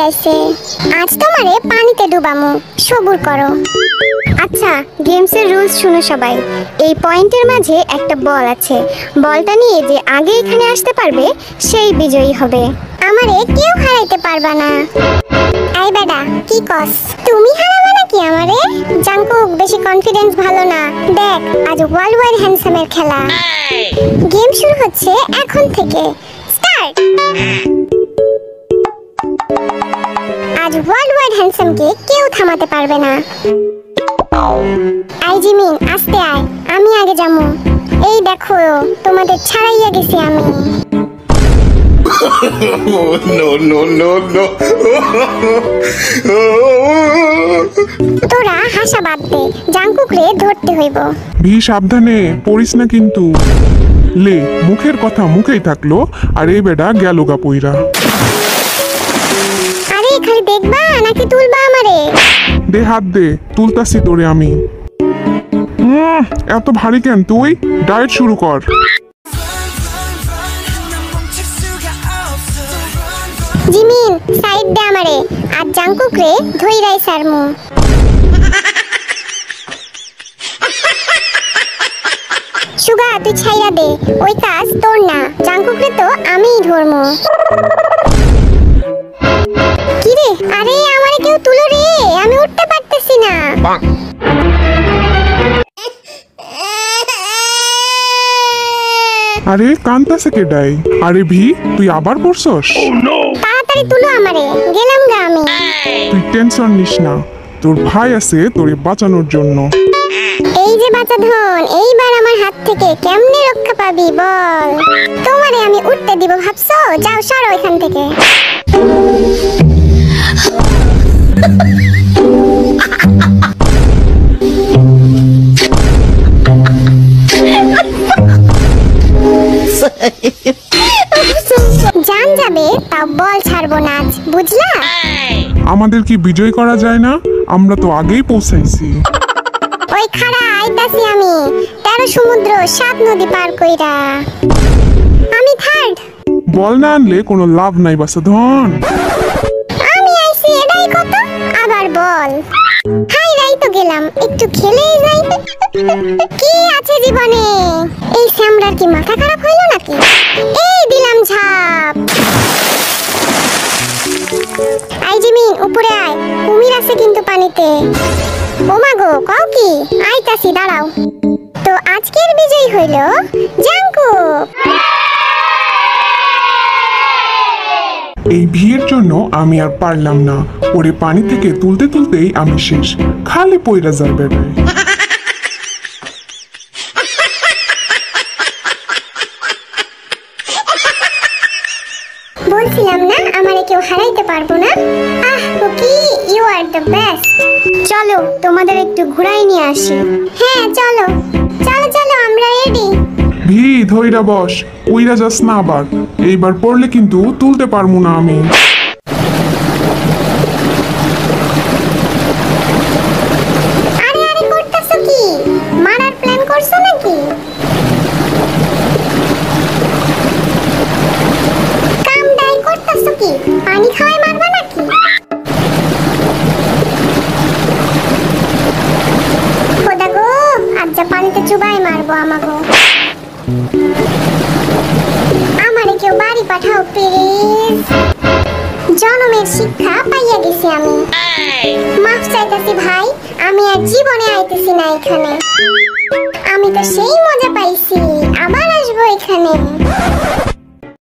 আইছে। আজ তোমারে পানিতে ডুবামু, সবুর করো। আচ্ছা, গেমসের রুলস শুনো সবাই। এই পয়েন্টের মাঝে একটা বল আছে। বলটা নিয়ে যে আগে এখানে আসতে পারবে সেই বিজয়ী হবে। আমারে কেউ হারাইতে পারবা না। এই বেডা, কি কস? তুমি হারাবে নাকি আমারে? জাঙ্কুক, বেশি কনফিডেন্স ভালো না। দেখ, আজ ওয়ার্ল্ড ওয়াইড হ্যান্ডসামের খেলা। গেম শুরু হচ্ছে এখন থেকে। স্টার্ট। আজ ওয়ার্ল্ড ওয়াইড হ্যান্ডসামকে কেউ থামাতে পারবে না। আই জিমিন, আস্তে আয়, আমি আগে যামু। এই দেখো, তোমাদের ছাড়াইয়া গেছি আমি। তোরা হাসা বাদ দে, জাঙ্কুকরে ধরতে হইব। ভি সাবধানে, পড়িস না কিন্তু। লে, মুখের কথা মুখেই থাকলো, আর এই বেটা গেল গা পইরা। আরে খালি দেখবা নাকি তুলবা আমারে? দে হাত দে, তুলতাছি তোরে আমি। এত ভারী কেন তুই? ডায়েট শুরু কর। জিমিন, সাইড দে আমারে, আর জাঙ্কুকরে ধইরাই সারমু। সুগা, তুই ছাইরা দে, ওই কাজ তোর না। জাঙ্কুকরে তো আমিই ধরমু। কি রে? আরে আমারে কেউ তুলো রে, আমি উঠতে পারতেছি না। আরে কান্তাছে কে ডাই? আরে ভি, তুই আবার পড়ছস? তাড়াতাড়ি তুলো আমারে, গেলাম গা আমি। তুই টেনশন নিস না, তোর ভাই আছে তোরে বাঁচানোর জন্য। এই যে বাচ্চা ধন, এইবার আমার হাত থেকে কেমনে রক্ষা পাবি বল? তোমারে আমি উঠতে দিব ভাবছো? যাও সরো এখান থেকে। জান যাবে, তাও বল ছাড়বো না আজ, বুঝলা? আমাদের কি বিজয় করা যায় না? আমরা তো আগেই পৌঁছাইছি। ওই খাড়া আইতাছি আমি, 13 সমুদ্র 7 নদী পার কইরা। আমি থার্ড। বল না আনলে কোনো লাভ নাই বাসা ধন। আমি আইছি, এটাই কত? আবার বল। হাই রাই তো গেলাম, একটু খেলেই যাই। কি আছে জীবনে? এই স্যামরার কি মাথা খারাপ হইলো নাকি? এই দিলাম ঝাপ। আই জিমিন, উপরে আয়, কুমির আছে কিন্তু পানিতে। ওমা গো, কও কি? আইতাছি, দাঁড়াও। তো আজকের বিজয়ী হইল জাঙ্কুক। এই ভিড়ের জন্য আমি আর পারলাম না, ওরে পানি থেকে তুলতে তুলতেই আমি শেষ। খালি পইরা যায় বেটায়। বলছিলাম না আমারে কেউ হারাইতে পারবো না। Ah cookie, you are the best. চলো তোমাদের একটু ঘুরাই নিয়ে আসি। হ্যাঁ চলো চলো চলো, আমরা রেডি। ভি ধইরা বস, উইরা যাস না আবার। এইবার পড়লে কিন্তু তুলতে পারবো না আমি। আরে আরে করতেছো কি? মারার প্ল্যান করছো নাকি? কাম ডাই করতেছো কি? পানি খাওয়াই মারবা নাকি? খোদা গো, আজ যা পানিতে চুবাই মারবো আমাগো। আমারে কেউ বাড়ি পাঠাও প্লিজ। জনমের শিক্ষা পাইয়া গেছি আমি। মাফ চাইতাছি ভাই, আমি আর জীবনে আইতেছি না এখানে। আমি তো সেই মজা পাইছি, আবার আসবো এখানে।